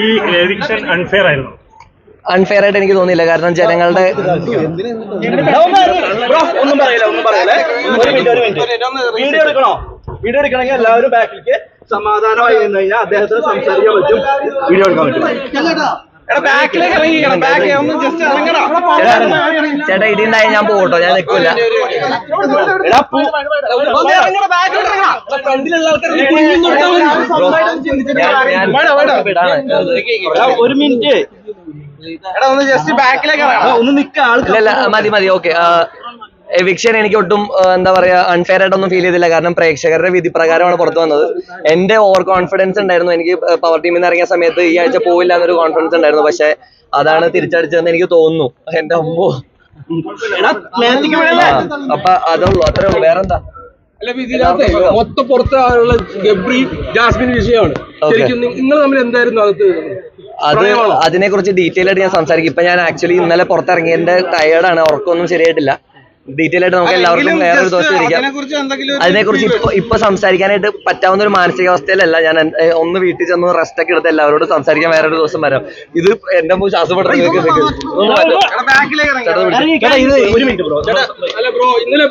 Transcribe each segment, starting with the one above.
ഈ eviction unfair ആയിരുന്നു? Unfair ആയിട്ട് എനിക്ക് തോന്നിയില്ല. കാരണം ജനങ്ങളുടെ വീഡിയോ എടുക്കണമെങ്കിൽ എല്ലാവരും ബാക്കിലേക്ക് സമാധാനമായി നിന്ന് കഴിഞ്ഞാൽ അദ്ദേഹത്തിന് സംസാരിക്കാൻ പറ്റും, വീഡിയോ എടുക്കാൻ പറ്റും. ചേട്ടാ ഇടിയുണ്ടായി ഞാൻ പോകട്ടോ, ഞാൻ നിൽക്കില്ല. ഒരു മിനിറ്റ് മതി. ഓക്കെ, എവിക്ഷൻ എനിക്ക് ഒട്ടും എന്താ പറയാ അൺഫെയർ ആയിട്ടൊന്നും ഫീൽ ചെയ്തില്ല. കാരണം പ്രേക്ഷകരുടെ വിധി പ്രകാരമാണ് പുറത്തു വന്നത്. എന്റെ ഓവർ കോൺഫിഡൻസ് ഉണ്ടായിരുന്നു. എനിക്ക് പവർ ടീമിൽ നിന്ന് ഇറങ്ങിയ സമയത്ത് ഈ ആഴ്ച പോവില്ല എന്നൊരു കോൺഫിഡൻസ് ഉണ്ടായിരുന്നു. പക്ഷെ അതാണ് തിരിച്ചടിച്ചതെന്ന് എനിക്ക് തോന്നുന്നു. എന്റെ അമ്മോ, അപ്പൊ അതുള്ളൂ, അത്രേ ഉള്ളൂ, വേറെന്താ. മൊത്തം പുറത്തുള്ള ഗബ്രി ജാസ്മിൻ വിഷയമാണ്. നിങ്ങൾ തമ്മിൽ എന്തായിരുന്നു അത് അതിനെ കുറിച്ച് ഡീറ്റെയിൽ ആയിട്ട് ഞാൻ സംസാരിക്കും. ഇപ്പൊ ഞാൻ ആക്ച്വലി ഇന്നലെ പുറത്തിറങ്ങിയതിന്റെ ടയേർഡാണ്, ഉറക്കമൊന്നും ശരിയായിട്ടില്ല. ഡീറ്റെയിൽ ആയിട്ട് നമുക്ക് എല്ലാവർക്കും വേറൊരു ദിവസം ഇരിക്കാം. അതിനെക്കുറിച്ച് ഇപ്പൊ സംസാരിക്കാനായിട്ട് പറ്റാവുന്ന ഒരു മാനസികാവസ്ഥയിലല്ല ഞാൻ. ഒന്ന് വീട്ടിൽ ചെന്ന് റെസ്റ്റ് ഒക്കെ എടുത്ത് എല്ലാവരോടും സംസാരിക്കാൻ വേറൊരു ദിവസം വരാം. ഇത് എന്റെ ശ്വാസം ബ്രോ, ഇന്നലെ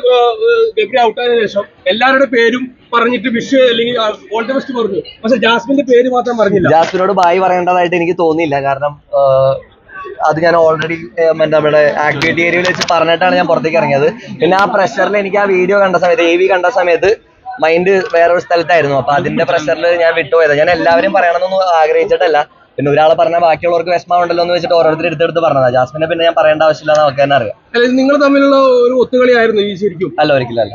ഗബ്രി ഔട്ടായതിനു ശേഷം എല്ലാവരുടെ പേരും പറഞ്ഞിട്ട് വിഷ് അല്ലെങ്കിൽ ഓൾ ദി ബെസ്റ്റ് പറഞ്ഞു. പക്ഷെ ജാസ്മിന്റെ പേര് മാത്രം പറഞ്ഞില്ല. ജാസ്മിനോട് ബായ് പറയേണ്ടതായിട്ട് എനിക്ക് തോന്നിയില്ല. കാരണം അത് ഞാൻ ഓൾറെഡി നമ്മുടെ ആക്ടിവിറ്റി ഏരിയയിൽ വെച്ച് പറഞ്ഞിട്ടാണ് ഞാൻ പുറത്തേക്ക് ഇറങ്ങിയത്. പിന്നെ ആ പ്രഷറിൽ എനിക്ക് ആ വീഡിയോ കണ്ട സമയത്ത്, AV കണ്ട സമയത്ത് മൈൻഡ് വേറൊരു സ്ഥലത്തായിരുന്നു. അപ്പൊ അതിന്റെ പ്രഷറിൽ ഞാൻ വിട്ടുപോയത്. ഞാൻ എല്ലാവരും പറയണമെന്നൊന്നും ആഗ്രഹിച്ചിട്ടല്ല. പിന്നെ ഒരാളെ പറഞ്ഞാൽ ബാക്കിയുള്ളവർക്ക് വിഷമമുണ്ടല്ലോ എന്ന് വെച്ചിട്ട് ഓരോരുത്തർ എടുത്തെടുത്ത് പറഞ്ഞതാ. ജാസ്മിനെ പിന്നെ ഞാൻ പറയേണ്ട ആവശ്യമില്ല, നമുക്ക് തന്നെ അറിയാം. നിങ്ങൾ തമ്മിലുള്ള ഒരു ഒത്തുകളി ആയിരുന്നു ഈ ശരിക്കും? അല്ല, ഒരിക്കലും അല്ല.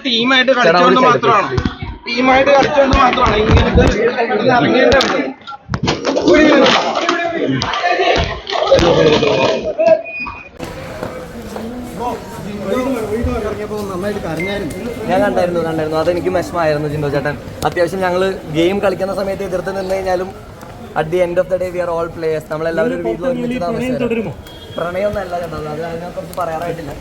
ടീമായിട്ട് കളിച്ചുകൊണ്ട് മാത്രമാണ് ഞാൻ കണ്ടായിരുന്നു. അതെനിക്ക് വിഷമമായിരുന്നു ജിൻഡോ ചേട്ടൻ. അത്യാവശ്യം ഞങ്ങൾ ഗെയിം കളിക്കുന്ന സമയത്ത് എതിർത്ത് നിന്ന് കഴിഞ്ഞാലും at the end of the day we are all players. നമ്മളെല്ലാവരും ഒരു വീട്ടിൽ ഒരുമിച്ച് താമസിച്ചു. പ്രണയമൊന്നും അല്ല കേട്ടോ, അത് അതിനെക്കുറിച്ച് പറയാറായിട്ടില്ല.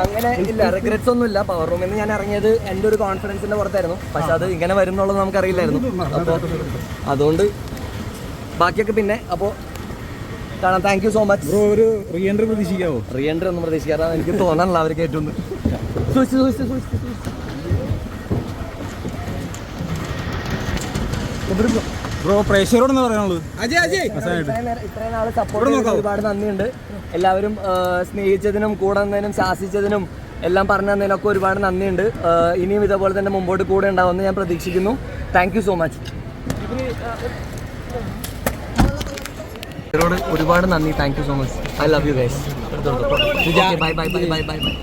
അങ്ങനെ ഇല്ല, റിഗ്രറ്റ്സ് ഒന്നും ഇല്ല. പവർ റൂമിൽ നിന്ന് ഞാൻ ഇറങ്ങിയത് എൻ്റെ ഒരു കോൺഫിഡൻസിന്റെ പുറത്തായിരുന്നു. പക്ഷെ അത് ഇങ്ങനെ വരും എന്നുള്ളത് നമുക്കറിയില്ലായിരുന്നു. അപ്പോൾ അതുകൊണ്ട് ബാക്കിയൊക്കെ പിന്നെ അപ്പോൾ കാണാം. Thank you so much bro. ഒരു റീ എൻട്രി പ്രതീക്ഷിക്കാവോ? റീ എൻട്രി ഒന്നും പ്രതീക്ഷിക്കാതെ എനിക്ക് തോന്നാനുള്ള അവർ കേട്ടൊന്ന് ബ്രോ പ്രേക്ഷകരോട് പറയാനുള്ളത്? ഇത്രയും നാൾ സപ്പോർട്ട് ചെയ്തതിന് ഒരുപാട് നന്ദിയുണ്ട്. എല്ലാവരും സ്നേഹിച്ചതിനും കൂടെ നിന്നതിനും ശാസിച്ചതിനും എല്ലാം പറഞ്ഞു തന്നതിനൊക്കെ ഒരുപാട് നന്ദിയുണ്ട്. ഇനിയും ഇതേപോലെ തന്നെ മുമ്പോട്ട് കൂടെ ഉണ്ടാവുമെന്ന് ഞാൻ പ്രതീക്ഷിക്കുന്നു. Thank you so much. ഇവരോട് ഒരുപാട് നന്ദി. Thank you so much. I love you guys. Bye bye bye bye bye bye.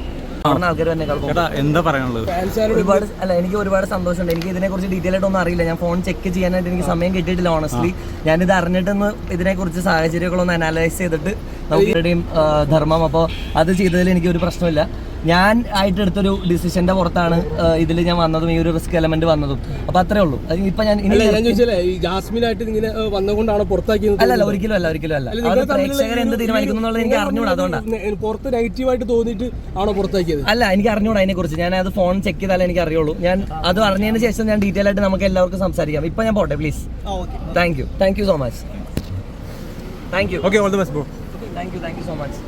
ആൾക്കാർ തന്നെ എന്താ പറയാനുള്ളത്? ഒരുപാട് എനിക്ക് ഒരുപാട് സന്തോഷമുണ്ട്. എനിക്ക് ഇതിനെക്കുറിച്ച് ഡീറ്റെയിൽ ആയിട്ടൊന്നും അറിയില്ല. ഞാൻ ഫോൺ ചെക്ക് ചെയ്യാനായിട്ട് എനിക്ക് സമയം കിട്ടിയിട്ടില്ല. ഓണസ്റ്റ്ലി ഞാനിത് അറിഞ്ഞിട്ടൊന്ന് ഇതിനെക്കുറിച്ച് സാഹചര്യങ്ങളൊന്ന് അനലൈസ് ചെയ്തിട്ട് നമുക്കിടയും ധർമ്മം. അപ്പോൾ അത് ചെയ്തതിൽ എനിക്ക് ഒരു പ്രശ്നമില്ല. ഞാൻ ആയിട്ട് എടുത്തൊരു ഡിസിഷന്റെ പുറത്താണ് ഇതിൽ ഞാൻ വന്നതും ഈ ഒരു റിസ്ക് എലമെന്റ് വന്നതും. അപ്പൊ അത്രേ ഉള്ളൂ. ഇപ്പൊ ഞാൻ ജാസ്മിനായിട്ട് ഇങ്ങനെ വന്നുകൊണ്ടാണ് പുറത്താക്കിയത്? അല്ല, ഒരിക്കലും അല്ല. പ്രേക്ഷകർ എന്ത് തീരുമാനിക്കുന്നു എന്നുള്ളത് എനിക്ക് അറിഞ്ഞൂടാ. അതുകൊണ്ടാണ് പുറത്ത് നെഗറ്റീവായിട്ട് തോന്നിയിട്ട് ആണോ പുറത്താക്കിയത്? അല്ല, എനിക്ക് അറിഞ്ഞൂടാ അതിനെക്കുറിച്ച്. ഞാൻ അത് ഫോൺ ചെക്ക് ചെയ്താലേ എനിക്ക് അറിയുള്ളൂ. ഞാൻ അത് അറിഞ്ഞതിന് ശേഷം ഞാൻ ഡീറ്റെയിൽ ആയിട്ട് നമുക്ക് എല്ലാവർക്കും സംസാരിക്കാം. ഇപ്പൊ ഞാൻ പോട്ടെ please. Thank you so much. Thank you. Okay, all the best bro. Thank you so much.